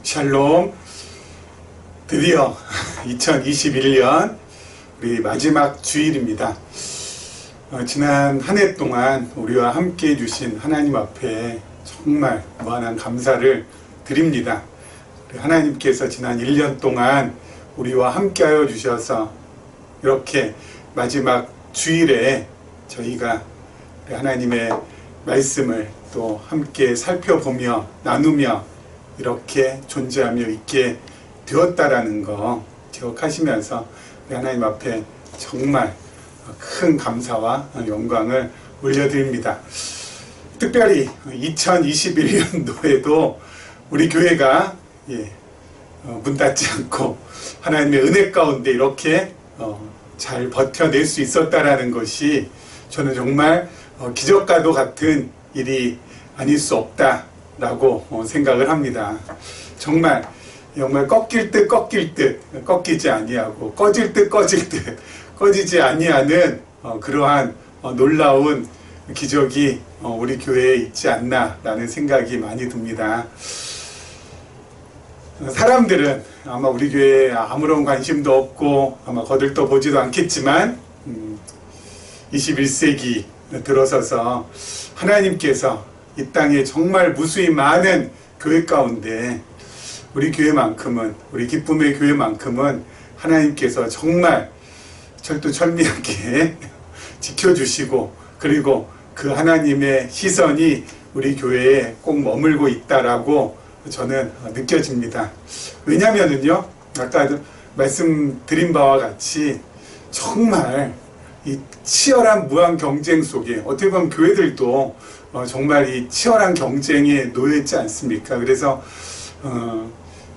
샬롬. 드디어 2021년 우리 마지막 주일입니다. 지난 한 해 동안 우리와 함께 해주신 하나님 앞에 정말 무한한 감사를 드립니다. 하나님께서 지난 1년 동안 우리와 함께 하여 주셔서 이렇게 마지막 주일에 저희가 하나님의 말씀을 또 함께 살펴보며 나누며 이렇게 존재하며 있게 되었다라는 거 기억하시면서 하나님 앞에 정말 큰 감사와 영광을 올려드립니다. 특별히 2021년도에도 우리 교회가 문 닫지 않고 하나님의 은혜 가운데 이렇게 잘 버텨낼 수 있었다라는 것이 저는 정말 기적과도 같은 일이 아닐 수 없다라고 생각을 합니다. 정말 꺾일 듯 꺾이지 아니하고 꺼질 듯 꺼지지 아니하는 그러한 놀라운 기적이 우리 교회에 있지 않나라는 생각이 많이 듭니다. 사람들은 아마 우리 교회에 아무런 관심도 없고 아마 거들떠 보지도 않겠지만 21세기 들어서서 하나님께서 이 땅에 정말 무수히 많은 교회 가운데 우리 교회만큼은, 우리 기쁨의 교회만큼은 하나님께서 정말 철두철미하게 지켜주시고 그리고 그 하나님의 시선이 우리 교회에 꼭 머물고 있다라고 저는 느껴집니다. 왜냐면은요, 아까 말씀드린 바와 같이 정말 이 치열한 무한 경쟁 속에 어떻게 보면 교회들도 정말 이 치열한 경쟁에 놓여있지 않습니까? 그래서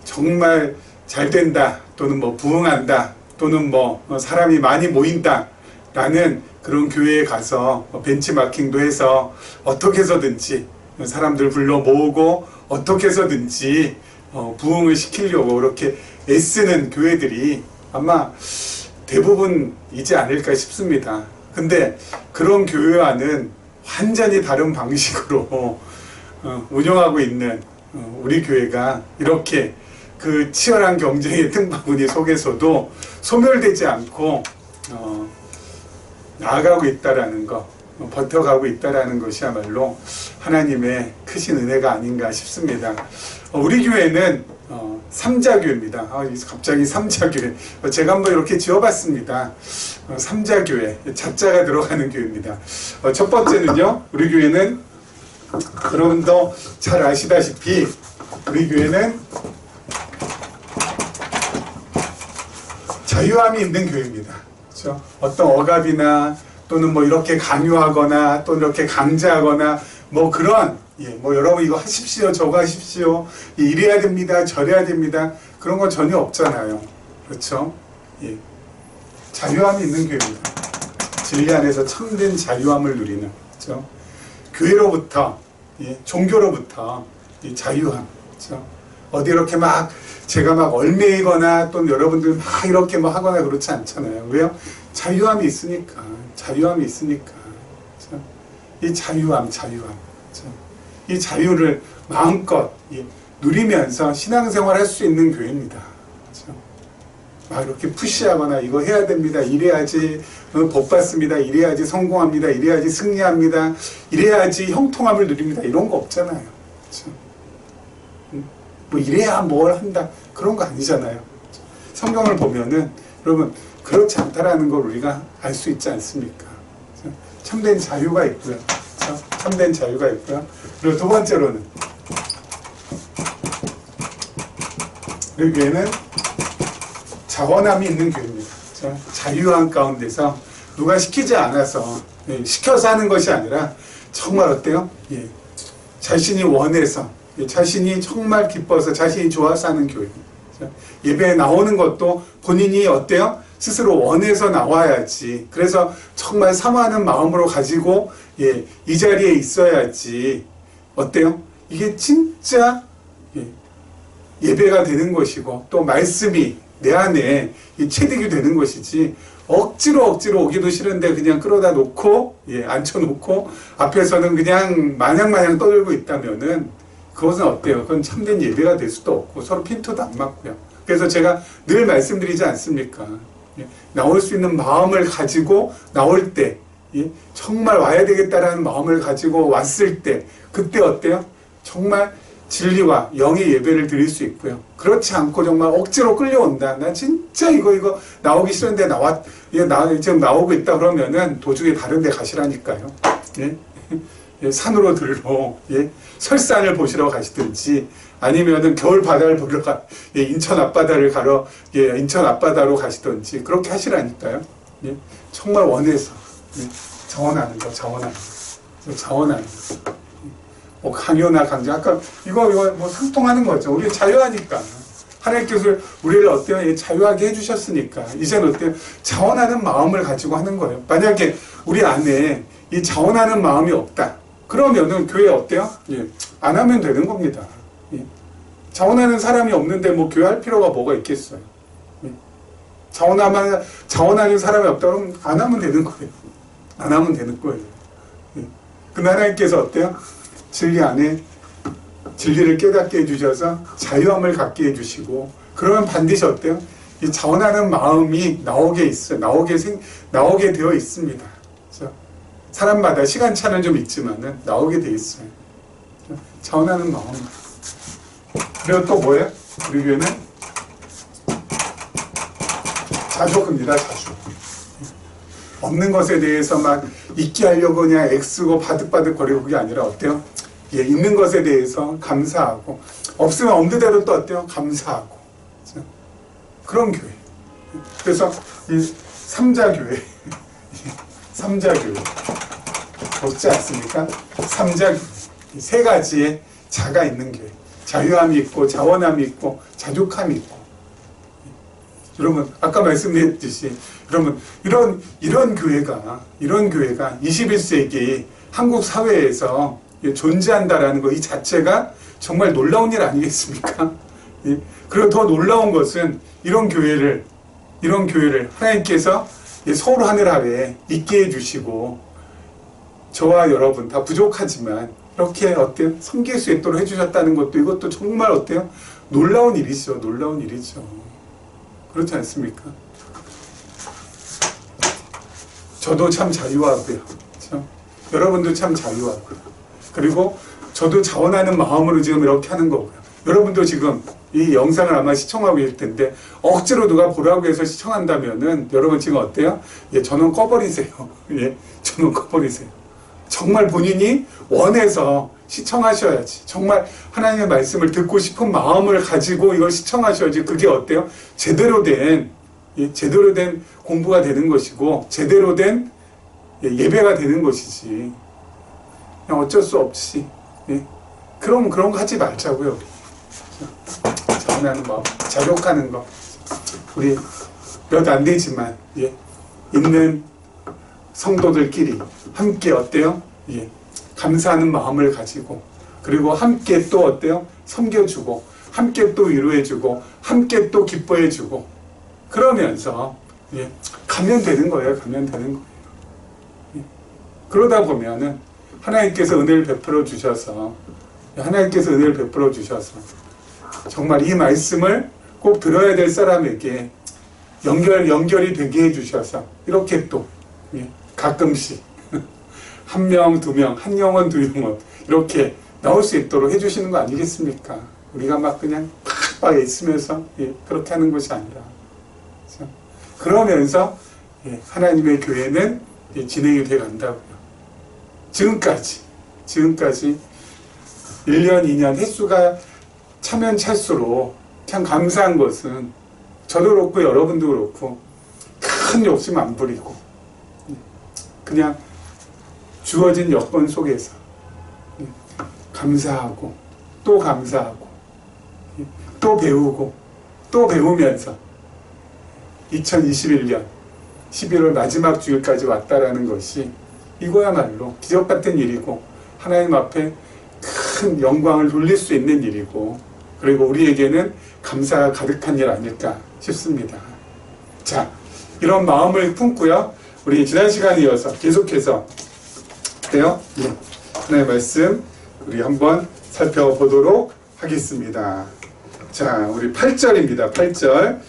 정말 잘 된다 또는 뭐 부흥한다 또는 뭐 사람이 많이 모인다 라는 그런 교회에 가서 벤치마킹도 해서 어떻게 해서든지 사람들 불러 모으고 어떻게 해서든지 부흥을 시키려고 그렇게 애쓰는 교회들이 아마 대부분이지 않을까 싶습니다. 근데 그런 교회와는 완전히 다른 방식으로 운영하고 있는 우리 교회가 이렇게 그 치열한 경쟁의 틈바구니 속에서도 소멸되지 않고 나아가고 있다라는 것, 버텨가고 있다라는 것이야말로 하나님의 크신 은혜가 아닌가 싶습니다. 우리 교회는 삼자교회입니다. 갑자기 삼자교회. 제가 한번 이렇게 지어봤습니다. 삼자교회, 자자가 들어가는 교회입니다. 첫 번째는요, 우리 교회는 여러분도 잘 아시다시피 우리 교회는 자유함이 있는 교회입니다. 그렇죠? 어떤 억압이나 또는 뭐 이렇게 강요하거나 또는 이렇게 강제하거나 뭐 그런 뭐 여러분 이거 하십시오 저거 하십시오 이래야 됩니다 저래야 됩니다 그런 건 전혀 없잖아요. 그렇죠? 자유함이 있는 교회입니다. 진리 안에서 참된 자유함을 누리는, 그렇죠? 교회로부터 종교로부터 이 자유함, 그렇죠? 어디 이렇게 막 제가 막 얼매이거나 또는 여러분들 막 이렇게 뭐 하거나 그렇지 않잖아요. 왜요? 자유함이 있으니까. 그렇죠? 이 자유함, 그렇죠? 이 자유를 마음껏 누리면서 신앙생활 할 수 있는 교회입니다. 그렇죠? 막 이렇게 푸시하거나 이거 해야 됩니다. 이래야지 복 받습니다. 이래야지 성공합니다. 이래야지 승리합니다. 이래야지 형통함을 누립니다. 이런 거 없잖아요. 그렇죠? 뭐 이래야 뭘 한다 그런 거 아니잖아요. 성경을 보면은 여러분 그렇지 않다라는 걸 우리가 알 수 있지 않습니까? 참된 자유가 있고요. 참된 자유가 있고요. 그리고 두 번째로는 우리 교회는 자원함이 있는 교회입니다. 자유함 가운데서 누가 시키지 않아서 시켜서 하는 것이 아니라 정말 어때요? 자신이 원해서 자신이 정말 기뻐서 자신이 좋아서 하는 교회입니다. 예배에 나오는 것도 본인이 어때요? 스스로 원해서 나와야지. 그래서 정말 사모하는 마음으로 가지고 이 자리에 있어야지. 어때요? 이게 진짜 예배가 되는 것이고 또 말씀이 내 안에 체득이 되는 것이지 억지로 오기도 싫은데 그냥 끌어다 놓고 앉혀놓고 앞에서는 그냥 마냥 떠들고 있다면은 그것은 어때요? 그건 참된 예배가 될 수도 없고 서로 핀토도 안 맞고요. 그래서 제가 늘 말씀드리지 않습니까? 예, 나올 수 있는 마음을 가지고 나올 때, 예, 정말 와야 되겠다라는 마음을 가지고 왔을 때, 그때 어때요? 정말 진리와 영의 예배를 드릴 수 있고요. 그렇지 않고 정말 억지로 끌려온다. 나 진짜 이거 나오기 싫은데 지금 나오고 있다 그러면은 도중에 다른 데 가시라니까요. 예? 예, 산으로 들러, 예? 설산을 보시러 가시든지, 아니면은 겨울 바다를 보러 예, 인천 앞바다를 예, 인천 앞바다로 가시든지, 그렇게 하시라니까요. 예? 정말 원해서, 예? 자원하는 거. 뭐 강요나 강제, 아까 이거 뭐 상통하는 거죠. 우리 자유하니까. 하나님께서 우리를 어때요? 예, 자유하게 해주셨으니까. 이제는 어때요? 자원하는 마음을 가지고 하는 거예요. 만약에 우리 안에 이 자원하는 마음이 없다. 그러면은 교회 어때요? 예, 안 하면 되는 겁니다. 예. 자원하는 사람이 없는데 뭐 교회 할 필요가 뭐가 있겠어요? 예. 자원하는 사람이 없다 그러면 안 하면 되는 거예요. 안 하면 되는 거예요. 예. 근데 하나님께서 어때요? 진리 안에 진리를 깨닫게 해주셔서 자유함을 갖게 해주시고, 그러면 반드시 어때요? 이 자원하는 마음이 나오게 되어 있습니다. 그렇죠? 사람마다 시간차는 좀 있지만은 나오게 돼 있어요. 자원하는 마음. 그리고 또 뭐예요? 우리 교회는 자족입니다. 자족. 없는 것에 대해서 막 있게 하려고 그냥 애쓰고 바득바득 거리고 그게 아니라 어때요? 예, 있는 것에 대해서 감사하고, 없으면 없는 대로 또 어때요? 감사하고. 그렇죠? 그런 교회. 그래서 이 삼자교회. 삼자교회. 없지 않습니까? 삼자교회. 세 가지의 자가 있는 교회. 자유함이 있고, 자원함이 있고, 자족함이 있고. 여러분, 아까 말씀드렸듯이, 여러분, 이런 교회가 21세기 한국 사회에서 존재한다라는 것, 이 자체가 정말 놀라운 일 아니겠습니까? 그리고 더 놀라운 것은 이런 교회를 하나님께서 서울 하늘 아래에 있게 해주시고, 저와 여러분 다 부족하지만 이렇게 어때요? 섬길 수 있도록 해주셨다는 것도, 이것도 정말 어때요? 놀라운 일이죠. 놀라운 일이죠. 그렇지 않습니까? 저도 참 자유하고요. 그렇죠? 여러분도 참 자유하고요. 그리고 저도 자원하는 마음으로 지금 이렇게 하는 거고요. 여러분도 지금 이 영상을 아마 시청하고 있을 텐데, 억지로 누가 보라고 해서 시청한다면은 여러분 지금 어때요? 예, 전원 꺼버리세요. 예, 전원 꺼버리세요. 정말 본인이 원해서 시청하셔야지. 정말 하나님의 말씀을 듣고 싶은 마음을 가지고 이걸 시청하셔야지. 그게 어때요? 제대로 된 공부가 되는 것이고, 제대로 된 예배가 되는 것이지. 그냥 어쩔 수 없이. 예? 그런 거 하지 말자고요. 자원하는 마음, 자족하는 거. 우리 몇 안 되지만, 예, 있는 성도들끼리 함께 어때요? 예, 감사하는 마음을 가지고, 그리고 함께 또 어때요? 섬겨주고, 함께 또 위로해주고, 함께 또 기뻐해주고, 그러면서 예, 가면 되는 거예요. 예. 그러다 보면은 하나님께서 은혜를 베풀어 주셔서 정말 이 말씀을 꼭 들어야 될 사람에게 연결이 되게 해주셔서 이렇게 또 예, 가끔씩 한 명, 두 명, 한 영혼, 두 영혼 이렇게 나올 수 있도록 해주시는 거 아니겠습니까? 우리가 막 그냥 팍팍 있으면서 예, 그렇게 하는 것이 아니라, 그렇죠? 그러면서 예, 하나님의 교회는 예, 진행이 돼 간다고요. 지금까지 1년, 2년 횟수가 차면 찰수록 참 감사한 것은, 저도 그렇고 여러분도 그렇고 큰 욕심 안 부리고 그냥 주어진 여건 속에서 감사하고 또 감사하고 또 배우고 또 배우면서 2021년 11월 마지막 주일까지 왔다라는 것이 이거야말로 기적 같은 일이고, 하나님 앞에 큰 영광을 돌릴 수 있는 일이고, 그리고 우리에게는 감사가 가득한 일 아닐까 싶습니다. 자, 이런 마음을 품고요, 우리 지난 시간에 이어서 계속해서 어때요? 예, 하나님의 말씀 우리 한번 살펴보도록 하겠습니다. 자, 우리 8절입니다. 8절.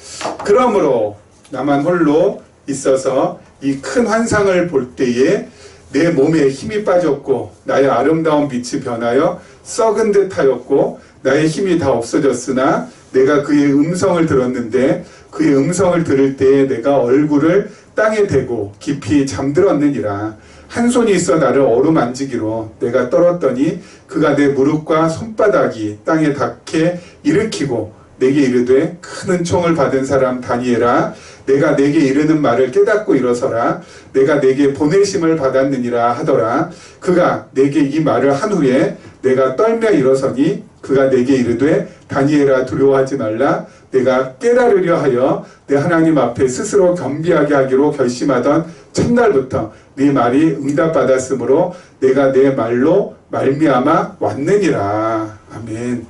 그러므로 나만 홀로 있어서 이 큰 환상을 볼 때에 내 몸에 힘이 빠졌고 나의 아름다운 빛이 변하여 썩은 듯 하였고 나의 힘이 다 없어졌으나 내가 그의 음성을 들었는데 그의 음성을 들을 때에 내가 얼굴을 땅에 대고 깊이 잠들었느니라. 한 손이 있어 나를 어루만지기로 내가 떨었더니 그가 내 무릎과 손바닥이 땅에 닿게 일으키고 내게 이르되 큰 은총을 받은 사람 다니엘아, 내가 내게 이르는 말을 깨닫고 일어서라. 내가 내게 보내심을 받았느니라 하더라. 그가 내게 이 말을 한 후에 내가 떨며 일어서니 그가 내게 이르되 다니엘아, 두려워하지 말라. 내가 깨달으려 하여 내 하나님 앞에 스스로 겸비하게 하기로 결심하던 첫날부터 네 말이 응답받았으므로 내가 내 말로 말미암아 왔느니라. 아멘.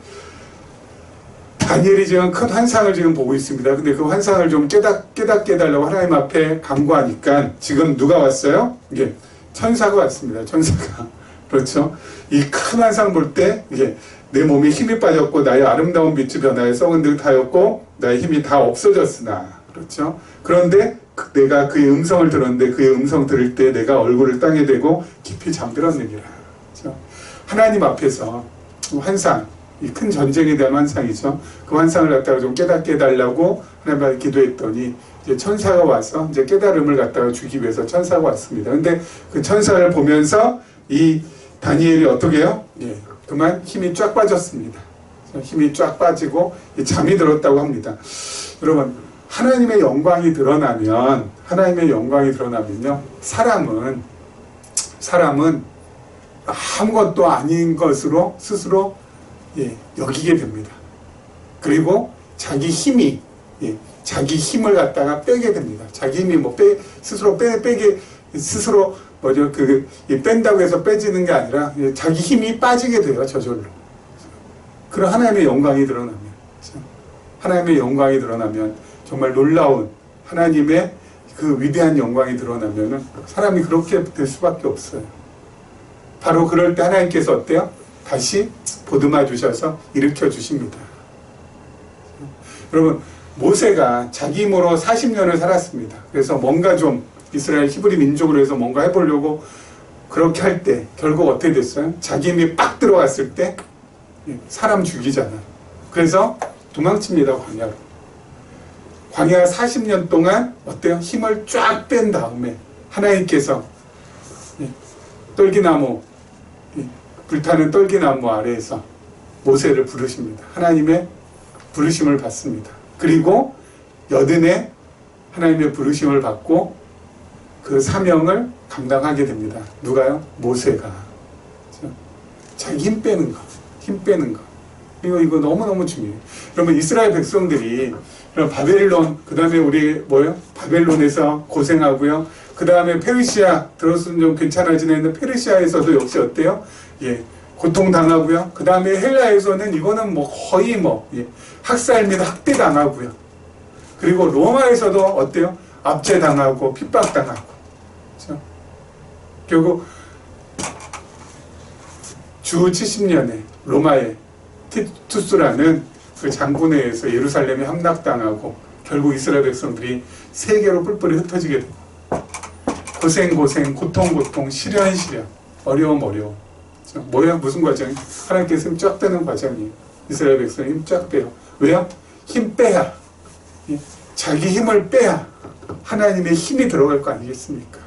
다니엘이 지금 큰 환상을 지금 보고 있습니다. 근데 그 환상을 좀 깨닫게 해달라고 하나님 앞에 간구하니까 지금 누가 왔어요? 이게 천사가 왔습니다. 천사가. 그렇죠? 이 큰 환상 볼 때 이게 내 몸에 힘이 빠졌고 나의 아름다운 빛이 변하여 썩은 듯 하였고 나의 힘이 다 없어졌으나. 그렇죠? 그런데 내가 그의 음성을 들었는데 그의 음성 들을 때 내가 얼굴을 땅에 대고 깊이 잠들었느니라. 그렇죠? 하나님 앞에서 환상, 이 큰 전쟁에 대한 환상이죠. 그 환상을 갖다가 좀 깨닫게 해달라고 하나님께 기도했더니 이제 천사가 와서 이제 깨달음을 갖다가 주기 위해서 천사가 왔습니다. 근데 그 천사를 보면서 이 다니엘이 어떻게 해요? 예, 그만 힘이 쫙 빠졌습니다. 힘이 쫙 빠지고 잠이 들었다고 합니다. 여러분, 하나님의 영광이 드러나면요, 사람은 아무것도 아닌 것으로 스스로 여기게 됩니다. 그리고 자기 힘이, 자기 힘을 갖다가 빼게 됩니다. 자기 힘이 스스로 뺀다고 해서 빼지는 게 아니라 자기 힘이 빠지게 돼요, 저절로. 그런 하나님의 영광이 드러나면, 하나님의 영광이 드러나면 정말 놀라운 하나님의 그 위대한 영광이 드러나면은 사람이 그렇게 될 수밖에 없어요. 바로 그럴 때 하나님께서 어때요? 다시 보듬어 주셔서 일으켜 주십니다. 여러분, 모세가 자기 힘으로 40년을 살았습니다. 그래서 뭔가 좀 이스라엘 히브리 민족으로 해서 뭔가 해보려고 그렇게 할 때 결국 어떻게 됐어요? 자기 힘이 빡 들어갔을 때 사람 죽이잖아요. 그래서 도망칩니다, 광야로. 광야 40년 동안 어때요? 힘을 쫙 뺀 다음에 하나님께서 떨기나무, 불타는 떨기나무 아래에서 모세를 부르십니다. 하나님의 부르심을 받습니다. 그리고 여든에 하나님의 부르심을 받고 그 사명을 감당하게 됩니다. 누가요? 모세가. 자기 힘 빼는 거. 이거 너무너무 중요해요. 여러분, 이스라엘 백성들이 바벨론, 그 다음에 바벨론에서 고생하고요. 그 다음에 페르시아, 들었으면 좀 괜찮아지는 페르시아에서도 역시 어때요? 고통당하고요. 그 다음에 헬라에서는 이거는 거의 학살 및 학대당하고요. 그리고 로마에서도 어때요? 압제당하고 핍박당하고. 그렇죠? 결국 주 70년에 로마의 티투스라는 그 장군에 의해서 예루살렘에 함락당하고 결국 이스라엘 백성들이 세계로 뿔뿔이 흩어지게 됩니다. 고생, 고통, 시련, 어려움. 뭐야? 무슨 과정이? 하나님께서 힘 쫙 빼는 과정이에요. 이스라엘 백성이 힘 쫙 빼요. 왜요? 힘 빼야, 자기 힘을 빼야 하나님의 힘이 들어갈 거 아니겠습니까?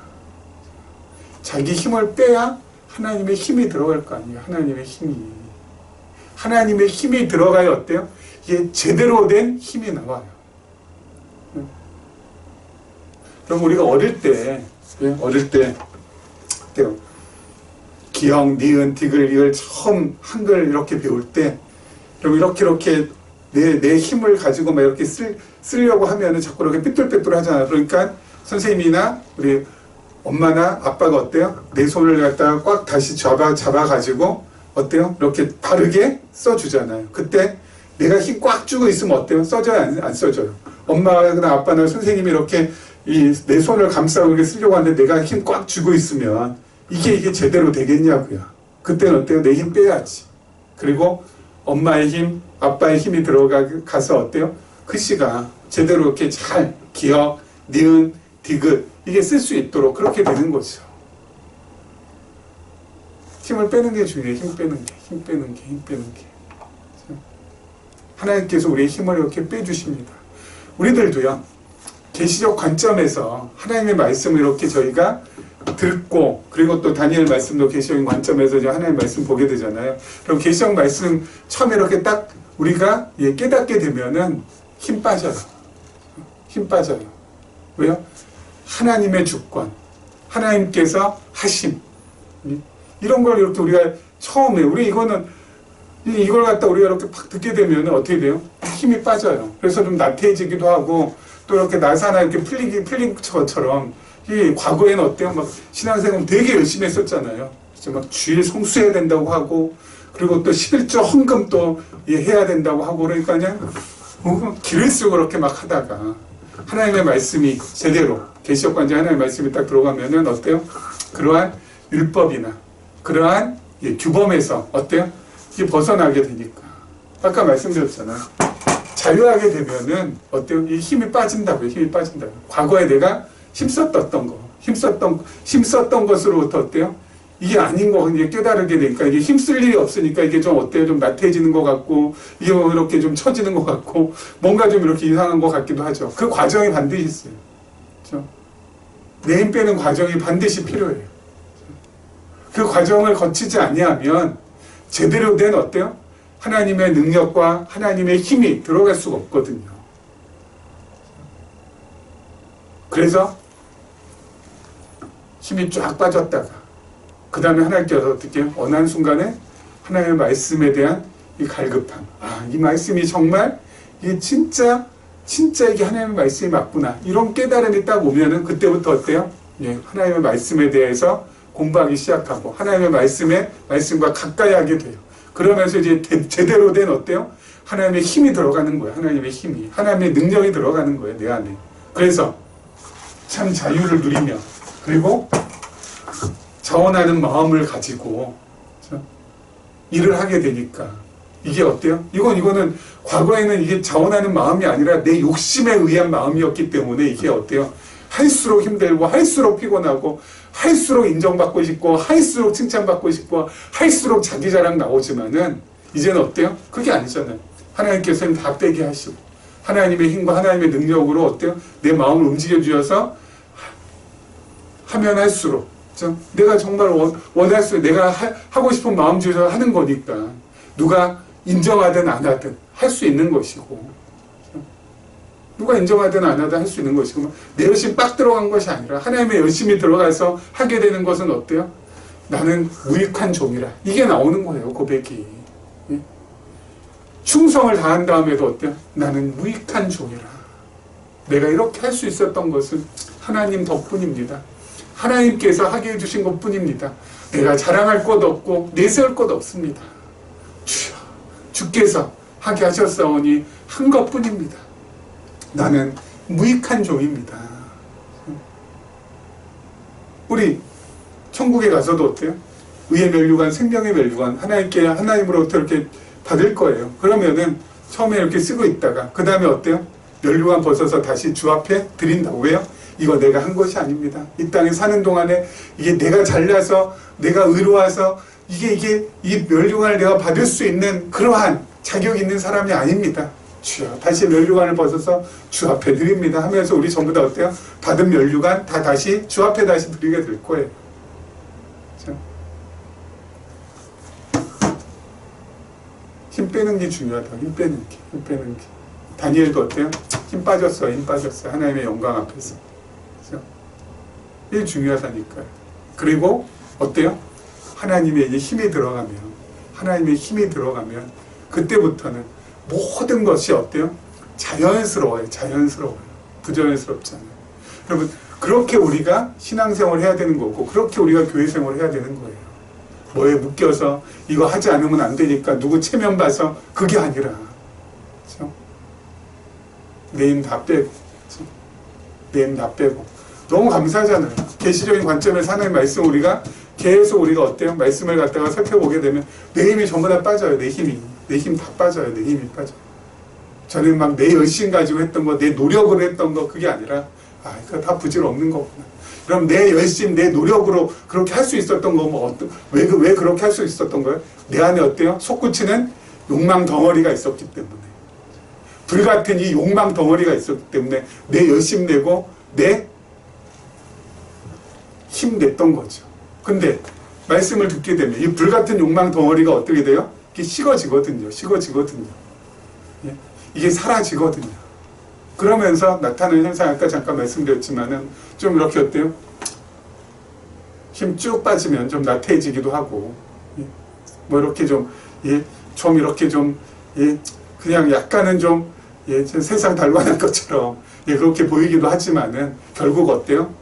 자기 힘을 빼야 하나님의 힘이 들어갈 거 아니에요. 하나님의 힘이 들어가야 어때요? 이게 제대로 된 힘이 나와요. 그럼 우리가 어릴 때 어때요? 기역, 니은, 디귿, 리을 처음 한글 이렇게 배울 때, 그럼 이렇게 내 힘을 가지고 막 이렇게 쓰려고 하면은 자꾸 이렇게 삐뚤빼뚤 하잖아요. 그러니까 선생님이나 우리 엄마나 아빠가 어때요? 내 손을 갖다가 꽉 다시 잡아가지고 어때요? 이렇게 바르게 써주잖아요. 그때 내가 힘 꽉 주고 있으면 어때요? 써져요? 안 써져요? 엄마나 아빠나 선생님이 이렇게 내 손을 감싸고 이렇게 쓰려고 하는데 내가 힘 꽉 주고 있으면 이게 제대로 되겠냐고요. 그때는 어때요? 내 힘 빼야지. 그리고 엄마의 힘, 아빠의 힘이 들어가서 어때요? 글씨가 제대로 이렇게 잘 기억, 니은, 디귿 이게 쓸 수 있도록 그렇게 되는 거죠. 힘을 빼는 게 중요해요. 힘 빼는 게. 하나님께서 우리의 힘을 이렇게 빼주십니다. 우리들도요, 계시적 관점에서 하나님의 말씀을 이렇게 저희가 듣고, 그리고 또 다니엘 말씀도 계시적인 관점에서 이제 하나님의 말씀 보게 되잖아요. 그럼 계시적 말씀 처음에 이렇게 딱 우리가 깨닫게 되면은 힘 빠져요. 왜요? 하나님의 주권, 하나님께서 하심, 이런 걸 이렇게 우리가 처음에, 이걸 갖다 우리가 이렇게 팍 듣게 되면 어떻게 돼요? 힘이 빠져요. 그래서 좀 나태해지기도 하고, 또 이렇게 나사나 이렇게 풀린 것처럼, 이 과거에는 어때요? 막 신앙생활 되게 열심히 했었잖아요. 그래서 막 주일 성수해야 된다고 하고, 그리고 또 11조 헌금 또 해야 된다고 하고, 그러니까 그냥 길을 쓰고 그렇게 막 하다가, 하나님의 말씀이 제대로, 계시적 관점 하나님의 말씀이 딱 들어가면은 어때요? 그러한 율법이나, 그러한 규범에서 어때요? 이게 벗어나게 되니까. 아까 말씀드렸잖아요. 자유하게 되면은 어때요? 이 힘이 빠진다고요. 과거에 내가 힘썼던 것으로부터 어때요? 이게 아닌 거 이제 깨달게 되니까 이게 힘쓸 일이 없으니까 이게 좀 어때요? 좀 나태해지는 것 같고, 이게 이렇게 좀 처지는 것 같고, 뭔가 좀 이렇게 이상한 것 같기도 하죠. 그 과정이 반드시 있어요. 그렇죠? 내 힘 빼는 과정이 반드시 필요해요. 그 과정을 거치지 아니하면 제대로 된 어때요? 하나님의 능력과 하나님의 힘이 들어갈 수가 없거든요. 그래서 힘이 쫙 빠졌다가 그 다음에 하나님께서 어떻게 어느 한 순간에 하나님의 말씀에 대한 이 갈급함, 이 말씀이 정말 이게 진짜 이게 하나님의 말씀이 맞구나, 이런 깨달음이 딱 오면은 그때부터 어때요? 하나님의 말씀에 대해서 공부하기 시작하고 하나님의 말씀과 가까이 하게 돼요. 그러면서 이제 제대로 된 어때요? 하나님의 힘이 들어가는 거예요. 하나님의 능력이 들어가는 거예요, 내 안에. 그래서 참 자유를 누리며, 그리고 자원하는 마음을 가지고 일을 하게 되니까 이게 어때요? 이거는 과거에는 이게 자원하는 마음이 아니라 내 욕심에 의한 마음이었기 때문에 이게 어때요? 할수록 힘들고, 할수록 피곤하고, 할수록 인정받고 싶고, 할수록 칭찬받고 싶고, 할수록 자기 자랑 나오지만은 이제는 어때요? 그게 아니잖아요. 하나님께서는 다 빼게 하시고, 하나님의 힘과 하나님의 능력으로 어때요? 내 마음을 움직여 주셔서 하면 할수록, 그렇죠? 내가 정말 원할수록 내가 하고 싶은 마음 주셔서 하는 거니까 누가 인정하든 안 하든 할 수 있는 것이고, 누가 인정하든 안 하든 할 수 있는 것이고, 내 열심이 빡 들어간 것이 아니라 하나님의 열심이 들어가서 하게 되는 것은 어때요? 나는 무익한 종이라. 이게 나오는 거예요, 고백이. 충성을 다한 다음에도 어때요? 나는 무익한 종이라. 내가 이렇게 할 수 있었던 것은 하나님 덕분입니다. 하나님께서 하게 해주신 것뿐입니다. 내가 자랑할 것 없고 내세울 것 없습니다. 주께서 하게 하셨사오니 한 것뿐입니다. 나는 무익한 종입니다. 우리 천국에 가서도 어때요? 의의 면류관, 생명의 면류관, 하나님으로부터 이렇게 받을 거예요. 그러면은 처음에 이렇게 쓰고 있다가 그 다음에 어때요? 면류관 벗어서 다시 주 앞에 드린다고. 왜요? 이거 내가 한 것이 아닙니다. 이 땅에 사는 동안에 이게 내가 잘나서, 내가 의로워서 이 면류관을 내가 받을 수 있는 그러한 자격 있는 사람이 아닙니다. 주여, 다시 면류관을 벗어서 주 앞에 드립니다 하면서 우리 전부 다 어때요? 받은 면류관 다 다시 주 앞에 다시 드리게 될 거예요. 그렇죠? 힘 빼는 게 중요하다. 힘 빼는 게. 다니엘도 어때요? 힘 빠졌어. 하나님의 영광 앞에서. 그렇죠? 이게 중요하다니까요. 그리고 어때요? 하나님의 힘이 들어가면 그때부터는 모든 것이 어때요? 자연스러워요. 부자연스럽잖아요. 여러분, 그렇게 우리가 신앙생활을 해야 되는 거고, 그렇게 우리가 교회생활을 해야 되는 거예요. 뭐에 묶여서 이거 하지 않으면 안 되니까 누구 체면 봐서, 그게 아니라, 그렇죠? 내 힘 다 빼고, 그렇죠? 너무 감사하잖아요. 계시적인 관점에서 하나님의 말씀 우리가 계속 우리가 어때요? 말씀을 갖다가 살펴보게 되면 내 힘이 전부 다 빠져요. 내 힘 다 빠져요. 내 힘이 빠져요. 저는 막 내 열심 가지고 했던 거, 내 노력으로 했던 거, 그게 아니라 이거 다 부질없는 거구나. 그럼 내 열심, 내 노력으로 그렇게 할 수 있었던 거, 뭐 왜 그렇게 할 수 있었던 거예요? 내 안에 어때요? 솟구치는 욕망 덩어리가 있었기 때문에, 불같은 이 욕망 덩어리가 있었기 때문에 내 열심 내고 내 힘 냈던 거죠. 근데 말씀을 듣게 되면 이 불같은 욕망 덩어리가 어떻게 돼요? 이게 식어지거든요. 예? 이게 사라지거든요. 그러면서 나타나는 현상, 아까 잠깐 말씀드렸지만은 좀 이렇게 어때요? 힘 쭉 빠지면 좀 나태해지기도 하고, 예? 뭐 이렇게 좀, 예? 좀 이렇게 좀, 예? 그냥 약간은 좀, 예? 세상 달관한 것처럼, 예? 그렇게 보이기도 하지만은 결국 어때요?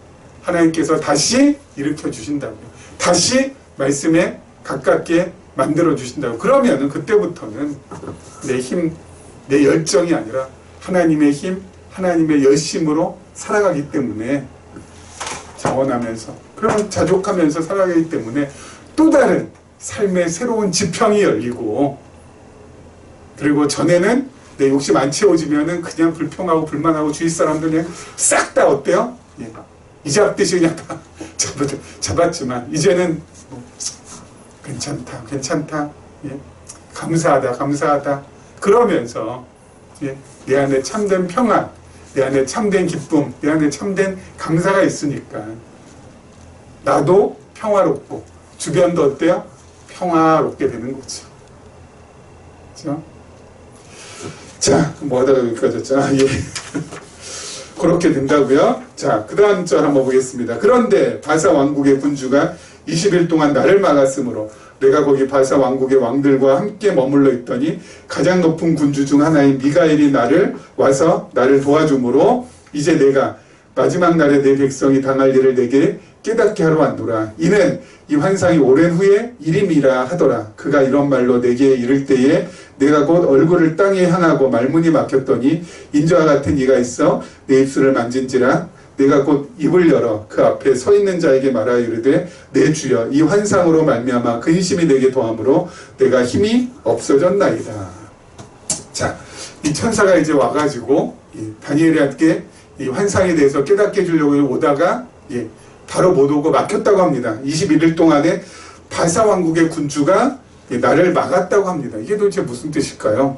하나님께서 다시 일으켜 주신다고요. 다시 말씀에 가깝게 만들어 주신다고. 그러면은 그때부터는 내 힘, 내 열정이 아니라 하나님의 힘, 하나님의 열심으로 살아가기 때문에, 자원하면서, 그러면 자족하면서 살아가기 때문에 또 다른 삶의 새로운 지평이 열리고, 그리고 전에는 내 욕심 안 채워지면은 그냥 불평하고 불만하고 주위 사람들 그냥 싹 다 어때요? 예. 이 잡듯이 그냥 다 잡았지만 이제는 뭐 괜찮다, 예. 감사하다 그러면서, 예. 내 안에 참된 평안, 내 안에 참된 기쁨, 내 안에 참된 감사가 있으니까 나도 평화롭고 주변도 어때요? 평화롭게 되는 거죠. 그렇죠? 자, 뭐 하다가 여기까지 했잖아. 예. 그렇게 된다고요. 자, 그 다음 절 한번 보겠습니다. 그런데 바사 왕국의 군주가 20일 동안 나를 막았으므로 내가 거기 바사 왕국의 왕들과 함께 머물러 있더니 가장 높은 군주 중 하나인 미가엘이 와서 나를 도와주므로 이제 내가 마지막 날에 내 백성이 당할 일을 내게 깨닫게 하러 왔노라. 이는 이 환상이 오랜 후에 이름이라 하더라. 그가 이런 말로 내게 이를 때에 내가 곧 얼굴을 땅에 향하고 말문이 막혔더니 인자와 같은 이가 있어 내 입술을 만진지라. 내가 곧 입을 열어 그 앞에 서 있는 자에게 말하여 이르되 내 주여 이 환상으로 말미암아 근심이 내게 더함으로 내가 힘이 없어졌나이다. 자, 이 천사가 이제 와가지고 다니엘에게 이 환상에 대해서 깨닫게 해주려고 오다가 바로 못 오고 막혔다고 합니다. 21일 동안에 바사 왕국의 군주가 나를 막았다고 합니다. 이게 도대체 무슨 뜻일까요?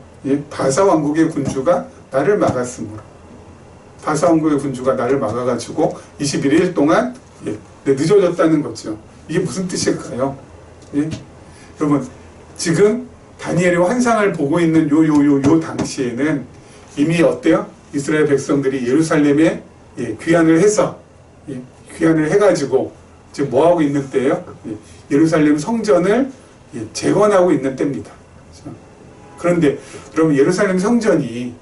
바사 왕국의 군주가 나를 막았으므로. 바사 왕국의 군주가 나를 막아가지고 21일 동안 늦어졌다는 거죠. 이게 무슨 뜻일까요? 여러분, 지금 다니엘이 환상을 보고 있는 요 당시에는 이미 어때요? 이스라엘 백성들이 예루살렘에 귀환을 해서 귀환을 해가지고 지금 뭐 하고 있는 때예요? 예루살렘 성전을 재건하고 있는 때입니다. 그런데 여러분, 예루살렘 성전이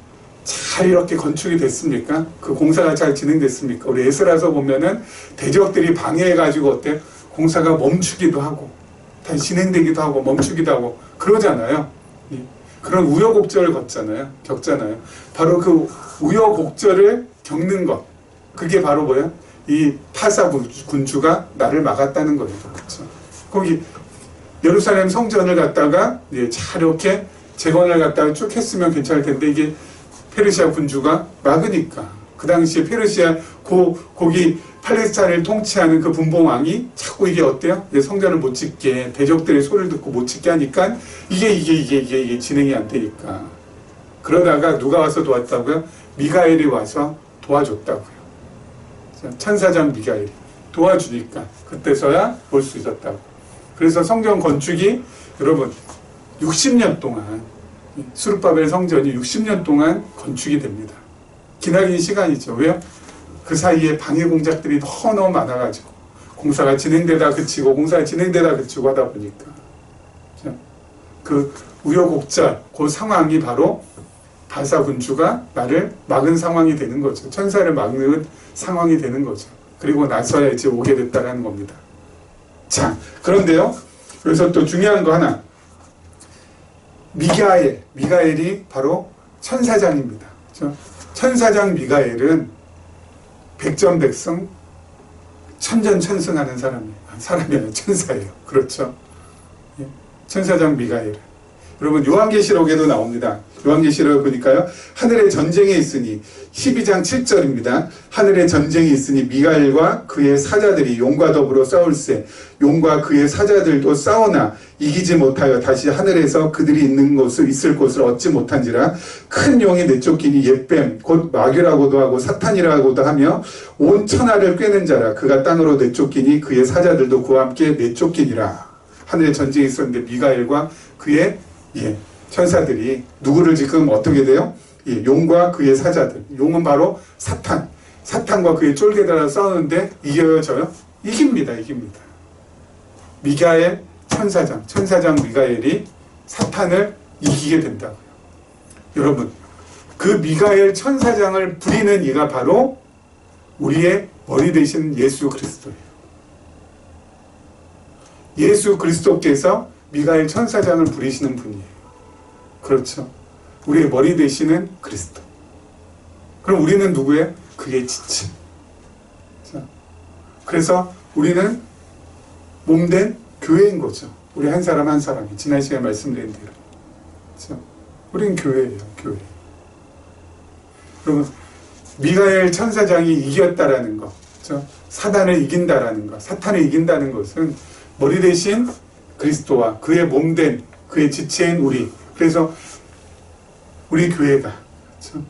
잘 이렇게 건축이 됐습니까? 그 공사가 잘 진행됐습니까? 우리 에스라서 보면은 대적들이 방해해가지고 어때? 공사가 멈추기도 하고 다시 진행되기도 하고 멈추기도 하고 그러잖아요. 그런 우여곡절을 겪잖아요. 바로 그 우여곡절을 겪는 것, 그게 바로 뭐야? 이 파사 군주가 나를 막았다는 거예요. 그렇죠? 거기 예루살렘 성전을 갖다가 잘 이렇게 재건을 갖다가 쭉 했으면 괜찮을 텐데 이게 페르시아 군주가 막으니까, 그 당시에 페르시아 거기 팔레스타인을 통치하는 그 분봉왕이 자꾸 이게 어때요? 성전을 못 짓게, 대적들의 소리를 듣고 못 짓게 하니까 이게 진행이 안 되니까. 그러다가 누가 와서 도왔다고요? 미가엘이 와서 도와줬다고요. 천사장 미가엘이 도와주니까 그때서야 볼 수 있었다고. 그래서 성전 건축이 여러분 60년 동안, 스룹바벨 성전이 60년 동안 건축이 됩니다. 기나긴 시간이죠. 왜요? 그 사이에 방해 공작들이 너무 많아가지고 공사가 진행되다 그치고 하다 보니까 그 우여곡절, 그 상황이 바로 바사 군주가 나를 막은 상황이 되는 거죠. 천사를 막는 상황이 되는 거죠. 그리고 나서야 이제 오게 됐다는 겁니다. 자, 그런데요, 여기서 또 중요한 거 하나, 미가엘이 바로 천사장입니다. 천사장 미가엘은 백전백승 천전천승하는 사람이에요. 사람이 아니라 천사예요. 그렇죠? 예. 천사장 미가엘. 여러분 요한계시록에도 나옵니다. 요한계시록을 보니까요. 하늘에 전쟁이 있으니 12장 7절입니다. 하늘에 전쟁이 있으니 미가엘과 그의 사자들이 용과 더불어 싸울세. 용과 그의 사자들도 싸우나 이기지 못하여 다시 하늘에서 그들이 있을 곳을 얻지 못한지라. 큰 용이 내쫓기니 옛뱀 곧 마귀라고도 하고 사탄이라고도 하며 온 천하를 꿰는 자라. 그가 땅으로 내쫓기니 그의 사자들도 그와 함께 내쫓기니라. 하늘에 전쟁이 있었는데 미가엘과 그의 천사들이 누구를 지금 어떻게 돼요? 용과 그의 사자들. 용은 바로 사탄. 사탄과 그의 쫄개들과 싸우는데 이겨요, 저요? 이깁니다. 미가엘 천사장 미가엘이 사탄을 이기게 된다고요. 여러분, 그 미가엘 천사장을 부리는 이가 바로 우리의 머리 되신 예수 그리스도예요. 예수 그리스도께서 미가엘 천사장을 부리시는 분이에요. 그렇죠. 우리의 머리 되시는 그리스도. 그럼 우리는 누구예요? 그의 지체. 그래서 우리는 몸된 교회인 거죠. 우리 한 사람 한 사람이. 지난 시간에 말씀드린 대로. 그렇죠? 우리는 교회예요. 교회. 그러면 미가엘 천사장이 이겼다라는 거. 그렇죠? 사단을 이긴다라는 것. 사탄을 이긴다는 것은 머리 대신 그리스도와 그의 몸된 그의 지체인 우리. 그래서 우리 교회가 그렇죠?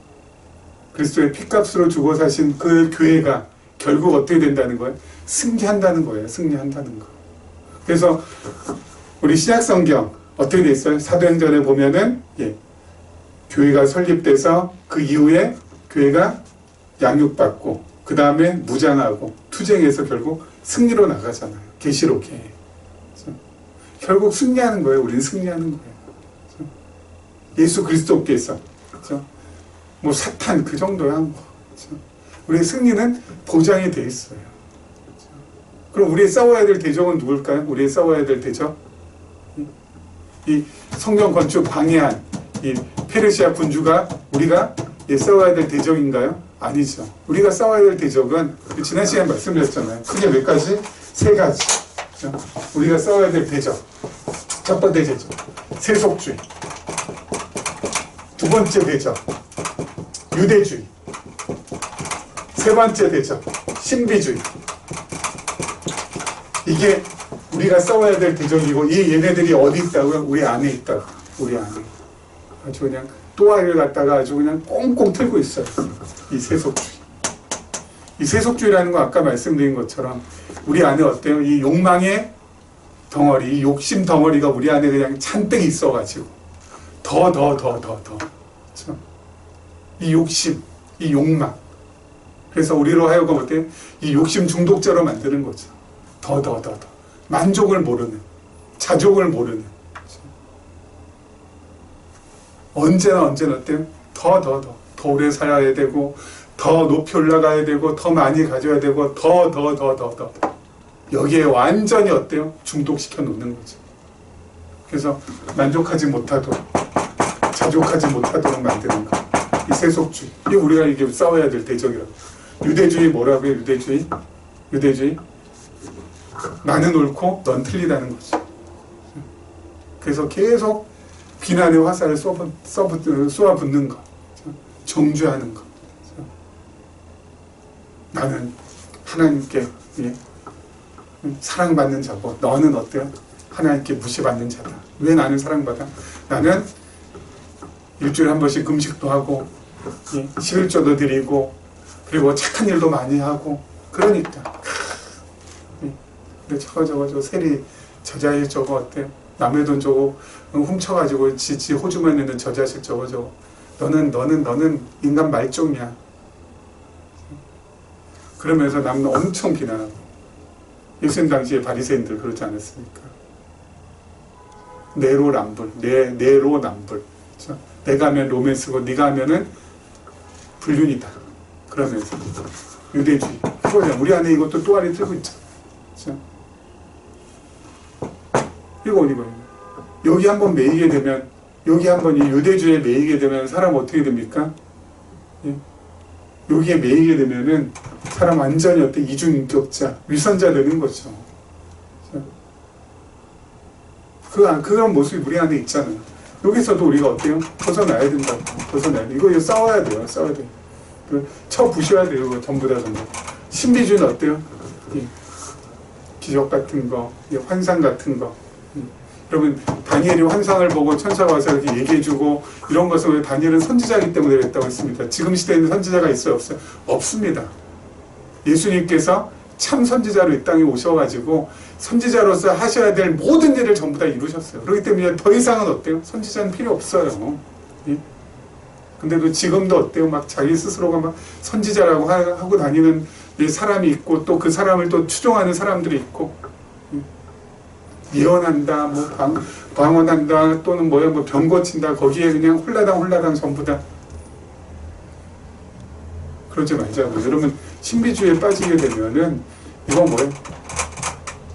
그리스도의 피값으로 주고 사신 그 교회가 결국 어떻게 된다는 거예요? 승리한다는 거예요. 승리한다는 거. 그래서 우리 신약성경 어떻게 돼 있어요? 사도행전에 보면은 교회가 설립돼서 그 이후에 교회가 양육받고 그 다음에 무장하고 투쟁해서 결국 승리로 나가잖아요. 계시록에. 그렇죠? 결국 승리하는 거예요. 우리는 승리하는 거예요. 그렇죠? 예수 그리스도께서 그렇죠? 뭐 사탄 그 정도야. 그렇죠? 우리의 승리는 보장이 돼 있어요. 그렇죠? 그럼 우리의 싸워야 될 대적은 누굴까요? 우리의 싸워야 될 대적? 이 성경 건축 방해한 이 페르시아 군주가 우리가 싸워야 될 대적인가요? 아니죠. 우리가 싸워야 될 대적은 지난 시간에 말씀드렸잖아요. 크게 몇 가지? 세 가지. 그렇죠? 우리가 싸워야 될 대적. 첫 번째 대적. 세속주의. 두 번째 대적. 유대주의. 세 번째 대적. 신비주의. 이게 우리가 싸워야 될 대적이고 이 얘네들이 어디 있다고요? 우리 안에 있다고. 우리 안에. 아주 그냥 또아를 갖다가 아주 그냥 꽁꽁 틀고 있어요. 이 세속주의. 이 세속주의라는 거 아까 말씀드린 것처럼 우리 안에 어때요? 이 욕망의 덩어리, 이 욕심 덩어리가 우리 안에 그냥 잔뜩 있어가지고 더. 그렇죠? 이 욕심, 이 욕망. 그래서 우리로 하여금 어때요? 이 욕심 중독자로 만드는 거죠. 더. 만족을 모르는, 자족을 모르는. 언제나 어때요? 더 오래 살아야 되고, 더 높이 올라가야 되고, 더 많이 가져야 되고, 더. 여기에 완전히 어때요? 중독시켜 놓는 거죠. 그래서 만족하지 못하도록, 자족하지 못하도록 만드는 거. 이 세속주의. 이게 우리가 이게 싸워야 될 대적이라고. 유대주의 뭐라고요? 유대주의? 나는 옳고 넌 틀리다는 거죠. 그래서 계속 비난의 화살을 쏘아붙는 거. 정죄하는 거. 나는 하나님께 사랑받는 자고 너는 어때요? 하나님께 무시받는 자다. 왜 나는 사랑받아? 나는 일주일에 한 번씩 금식도 하고 11조도 드리고 그리고 착한 일도 많이 하고 그러니까 근데 저거 세리 저자식 저거 어때요? 남의 돈 저거 훔쳐가지고 지 호주만 있는 저 자식 저거 너는 인간 말종이야. 그러면서 남은 엄청 비난하고 예수님 당시에 바리새인들 그렇지 않았습니까? 내로남불. 그렇죠? 내가 하면 로맨스고 네가 하면은 불륜이다. 그러면서 유대주의. 그거죠. 우리 안에 이것도 또아리 틀고 있죠. 그렇죠? 이거. 여기 한번 매이게 되면, 여기 한번 이 유대주의에 매이게 되면 사람 어떻게 됩니까? 여기에 매이게 되면은 사람 완전히 어떤 이중인격자, 위선자 되는 거죠. 그런 모습이 우리 안에 있잖아요. 여기서도 우리가 어때요? 벗어나야 된다고. 벗어나야 돼. 이거 싸워야 돼요. 싸워야 돼요. 쳐 부셔야 돼요. 이거 전부 다. 신비주의는 어때요? 기적 같은 거, 환상 같은 거. 여러분, 다니엘이 환상을 보고 천사가 와서 이렇게 얘기해주고 이런 것은 왜 다니엘은 선지자이기 때문에 그랬다고 했습니다. 지금 시대에는 선지자가 있어요? 없어요? 없습니다. 예수님께서 참 선지자로 이 땅에 오셔가지고 선지자로서 하셔야 될 모든 일을 전부 다 이루셨어요. 그렇기 때문에 더 이상은 어때요? 선지자는 필요 없어요. 예? 근데도 지금도 어때요? 막 자기 스스로가 막 선지자라고 하고 다니는 사람이 있고 또 그 사람을 또 추종하는 사람들이 있고 예언한다, 뭐 방언한다, 또는 뭐 병 고친다. 거기에 그냥 홀라당 전부 다. 그러지 말자고요. 여러분, 신비주의에 빠지게 되면은 이건 뭐예요?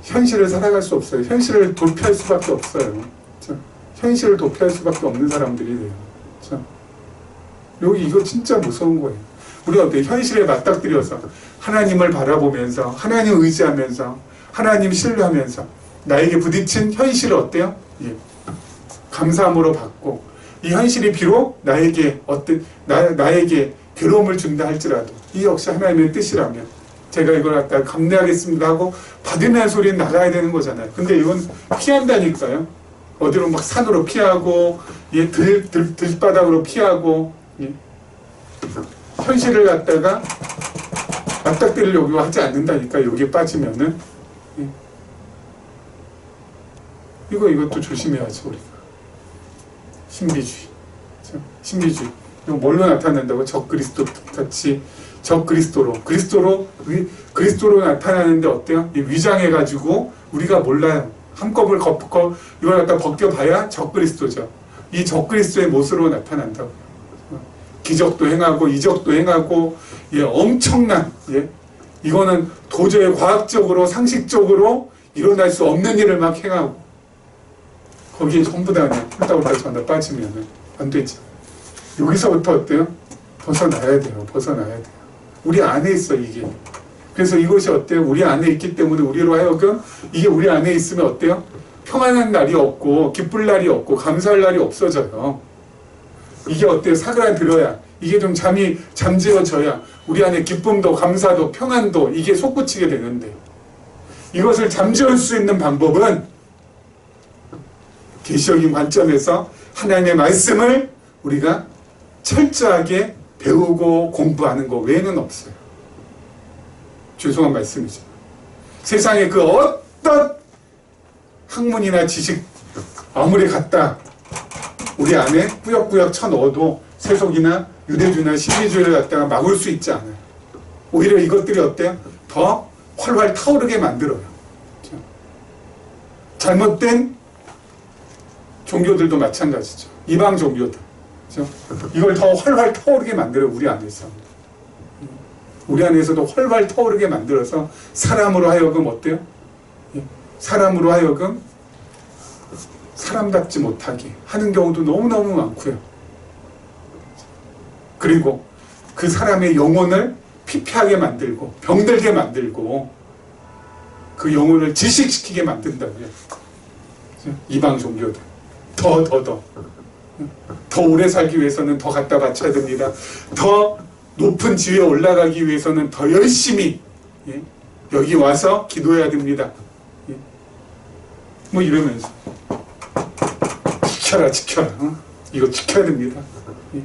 현실을 살아갈 수 없어요. 현실을 도피할 수밖에 없어요. 그렇죠? 현실을 도피할 수밖에 없는 사람들이 돼요. 그렇죠? 여기 이거 진짜 무서운 거예요. 우리가 어때요? 현실에 맞닥뜨려서 하나님을 바라보면서 하나님 의지하면서 하나님 신뢰하면서 나에게 부딪힌 현실을 어때요? 예. 감사함으로 받고 이 현실이 비록 나에게 나에게 괴로움을 준다 할지라도 이 역시 하나님의 뜻이라면 제가 이걸 갖다 감내하겠습니다 하고 받으면 소리는 나가야 되는 거잖아요. 근데 이건 피한다니까요. 어디로 막 산으로 피하고 예, 들바닥으로 피하고 예. 현실을 갖다가 맞닥뜨리려고 하지 않는다니까. 여기에 빠지면은 예. 이것도 조심해야죠. 우리가 신비주의, 신비주의. 이거 뭘로 나타낸다고? 적그리스도 같이 적그리스도로 그리스도로 나타나는데 어때요? 위장해가지고 우리가 몰라요. 한꺼번에 이걸 갖다 벗겨봐야 적그리스도죠. 이 적그리스도의 모습으로 나타난다고요. 기적도 행하고 이적도 행하고 예, 엄청난 예, 이거는 도저히 과학적으로 상식적으로 일어날 수 없는 일을 막 행하고 거기에 전부 다 그냥 홀다홀다 전다 빠지면 안 되죠. 여기서부터 어때요? 벗어나야 돼요. 벗어나야 돼요. 우리 안에 있어 이게. 그래서 이것이 어때요? 우리 안에 있기 때문에 우리로 하여금 이게 우리 안에 있으면 어때요? 평안한 날이 없고 기쁠 날이 없고 감사할 날이 없어져요. 이게 어때요? 사그라들어야 이게 좀 잠재워져야 우리 안에 기쁨도 감사도 평안도 이게 솟구치게 되는데 이것을 잠재울 수 있는 방법은 계시적인 관점에서 하나님의 말씀을 우리가 철저하게 배우고 공부하는 것 외에는 없어요. 죄송한 말씀이죠. 세상에 그 어떤 학문이나 지식 아무리 갖다 우리 안에 꾸역꾸역 쳐넣어도 세속이나 유대주의나 신비주의를 갖다가 막을 수 있지 않아요. 오히려 이것들이 어때요? 더 활활 타오르게 만들어요. 잘못된 종교들도 마찬가지죠. 이방 종교들. 그렇죠? 이걸 더 활활 타오르게 만들어요. 우리 안에서. 우리 안에서도 활활 타오르게 만들어서 사람으로 하여금 어때요? 사람으로 하여금 사람답지 못하게 하는 경우도 너무너무 많고요. 그리고 그 사람의 영혼을 피폐하게 만들고 병들게 만들고 그 영혼을 질식시키게 만든다고요. 이방 종교들. 더 오래 살기 위해서는 더 갖다 바쳐야 됩니다. 더 높은 지위에 올라가기 위해서는 더 열심히 예? 여기 와서 기도해야 됩니다. 예? 뭐 이러면서 지켜라 이거 지켜야 됩니다. 예?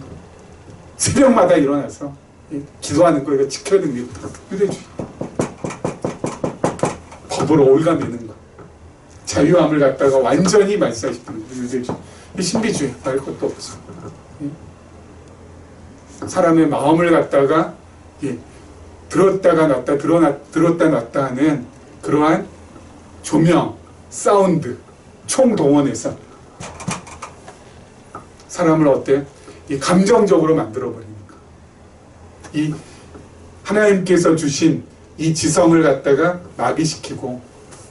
새벽마다 일어나서 예? 기도하는 거 이거 지켜야 됩니다. 유대주의 법으로 올가매는 거 자유함을 갖다가 완전히 말살시키는 거 유대주의 신비주의 말 것도 없어. 예? 사람의 마음을 갖다가 예, 들었다가 놨다 들었다 놨다 하는 그러한 조명, 사운드, 총동원해서 사람을 어때? 이 감정적으로 만들어버리니까 이 하나님께서 주신 이 지성을 갖다가 마비시키고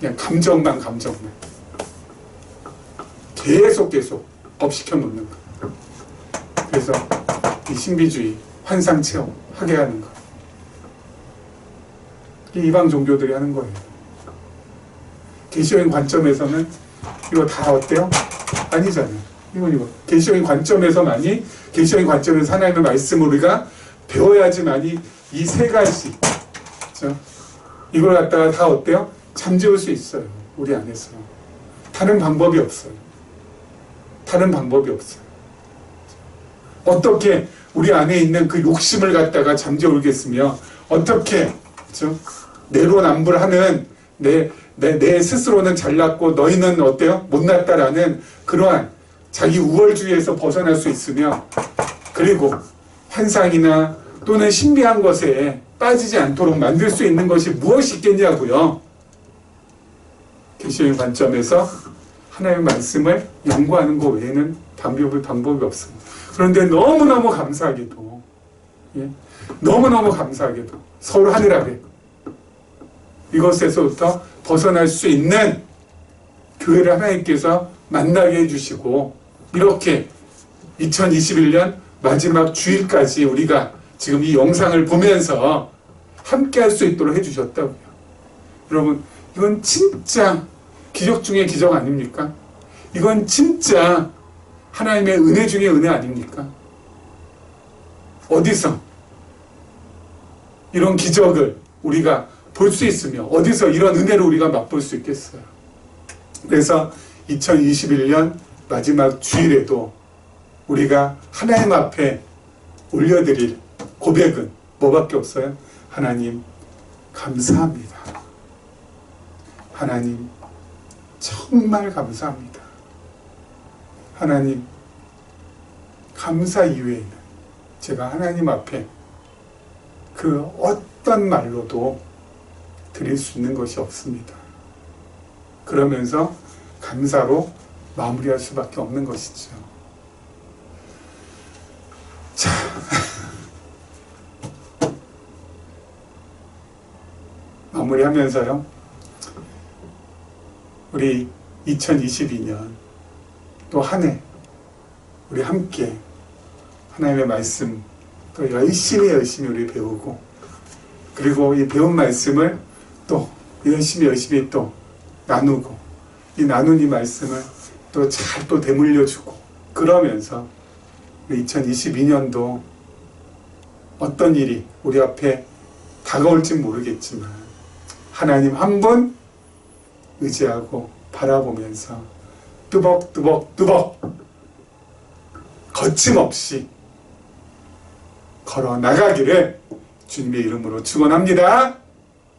그냥 감정만 계속 업시켜 놓는 거. 그래서 이 신비주의 환상 체험하게 하는 거. 이게 이방 종교들이 하는 거예요. 계시적인 관점에서는 이거 다 어때요? 아니잖아요. 이거 계시적인 관점에서만이, 계시적인 관점에서 하나님의 말씀을 우리가 배워야지만이 이 세 가지, 그렇죠? 이걸 갖다가 다 어때요? 잠재울 수 있어요. 우리 안에서. 다른 방법이 없어요. 다른 방법이 없어요. 어떻게 우리 안에 있는 그 욕심을 갖다가 잠재우겠으며, 어떻게, 그렇죠? 내로남불하는 내 스스로는 잘났고 너희는 어때요? 못났다라는 그러한 자기 우월주의에서 벗어날 수 있으며, 그리고 환상이나 또는 신비한 것에 빠지지 않도록 만들 수 있는 것이 무엇이 있겠냐고요. 계시적인 관점에서 하나님의 말씀을 연구하는 것 외에는 방법이 없습니다. 그런데 너무너무 감사하게도, 예? 너무너무 감사하게도 서울 하늘 아래 이것에서부터 벗어날 수 있는 교회를 하나님께서 만나게 해주시고, 이렇게 2021년 마지막 주일까지 우리가 지금 이 영상을 보면서 함께 할 수 있도록 해주셨다고요. 여러분, 이건 진짜 기적 중에 기적 아닙니까? 이건 진짜 하나님의 은혜 중에 은혜 아닙니까? 어디서 이런 기적을 우리가 볼 수 있으며, 어디서 이런 은혜를 우리가 맛볼 수 있겠어요? 그래서 2021년 마지막 주일에도 우리가 하나님 앞에 올려드릴 고백은 뭐밖에 없어요? 하나님 감사합니다. 하나님 정말 감사합니다. 하나님 감사 이외에는 제가 하나님 앞에 그 어떤 말로도 드릴 수 있는 것이 없습니다. 그러면서 감사로 마무리할 수밖에 없는 것이죠. 자, 마무리하면서요, 우리 2022년 또 한 해 우리 함께 하나님의 말씀 또 열심히 우리 배우고, 그리고 이 배운 말씀을 또 열심히 또 나누고, 이 나눈 이 말씀을 또 잘 또 되물려주고, 그러면서 2022년도 어떤 일이 우리 앞에 다가올진 모르겠지만 하나님 한 분 의지하고 바라보면서 뚜벅뚜벅 거침없이 걸어 나가기를 주님의 이름으로 축원합니다.